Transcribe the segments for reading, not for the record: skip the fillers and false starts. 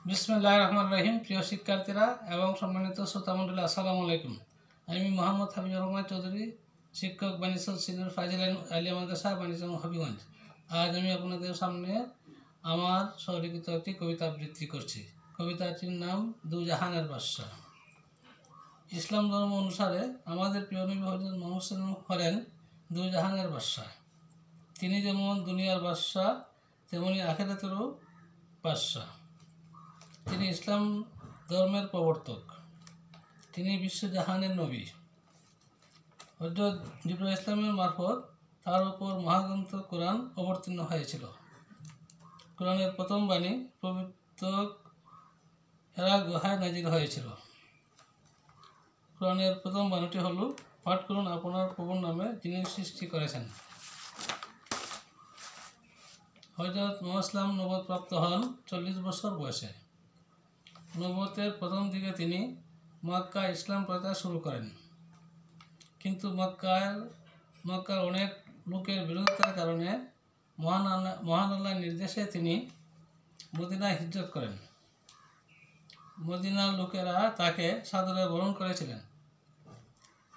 বিসমিল্লাহির রহমানির রহিম। প্রিয় শিক্ষার্থীরা এবং সম্মানিত শ্রোতামণ্ডলী, আসসালামু আলাইকুম। আমি মোহাম্মদ হাবিবুর রহমান চৌধুরী, শিক্ষক বাণিজ্য সিনিয়র ফাজিল আলিয়া মাদ্রাসা বাণিজ্য হবিগঞ্জ। আজ আমি আপনাদের সামনে আমার স্বলিখিত একটি কবিতা আবৃত্তি করছি। কবিতাটির নাম দু জাহানের বাদশাহ। ইসলাম ধর্ম অনুসারে আমাদের প্রিয় নবী হযরত মুহাম্মদ সাল্লাল্লাহু আলাইহি ওয়াসাল্লাম হলেন দু জাহানের বাদশাহ। তিনি যেমন দুনিয়ার বাদশাহ তেমনি আখিরাতেরও বাদশাহ। তিনি ইসলাম ধর্মের প্রবর্তক। তিনি বিশ্বজাহানের নবী। হযরত জিবরাইল ইসলামের মারফত তার উপর মহাগ্রন্থ কোরআন অবতীর্ণ হয়েছিল। কোরআনের প্রথম বাণী পবিত্র হেরা গুহায় নাজিল হয়েছিল। কোরআনের প্রথম বাণীটি হল, পাঠ করুন আপনার প্রভুর নামে যিনি সৃষ্টি করেছেন। হযরত মুহাম্মদ সাল্লাল্লাহু আলাইহি ওয়াসাল্লাম নবুয়ত প্রাপ্ত হন 40 বছর বয়সে। নবুয়তের প্রথম দিকে তিনি মক্কা ইসলাম প্রচার শুরু করেন, কিন্তু মক্কার অনেক লোকের বিরোধিতার কারণে মহান আল্লাহর নির্দেশে তিনি মদিনায় হিজরত করেন। মদিনার লোকেরা তাকে সাদরে বরণ করেছিলেন।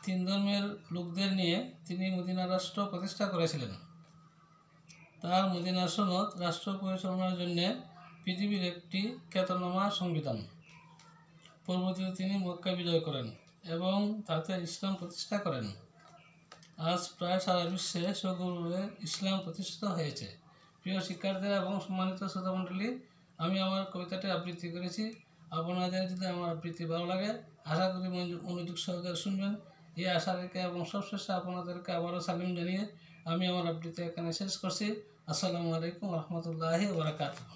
3 ধর্মের লোকদের নিয়ে তিনি মদিনা রাষ্ট্র প্রতিষ্ঠা করেছিলেন। তার মদিনা সনদ রাষ্ট্র পরিচালনার জন্য পৃথিবীর একটি খ্যাতনামা সংবিধান। পরবর্তীতে তিনি মক্কা বিজয় করেন এবং তাতে ইসলাম প্রতিষ্ঠা করেন। আজ প্রায় সারা বিশ্বে সগৌরবে ইসলাম প্রতিষ্ঠিত হয়েছে। প্রিয় শিক্ষার্থীরা এবং সম্মানিত শ্রোতামণ্ডলী, আমি আমার কবিতাটি আবৃত্তি করেছি। আপনাদের যদি আমার আবৃত্তি ভালো লাগে, আশা করি মনোযোগ সহকারে শুনবেন। এই আশা রেখে এবং সবশেষে আপনাদেরকে আবারও সালাম জানিয়ে আমি আমার আবৃত্তি এখানে শেষ করছি। আসসালামু আলাইকুম ওয়া রাহমাতুল্লাহি ওয়া বারাকাতুহু।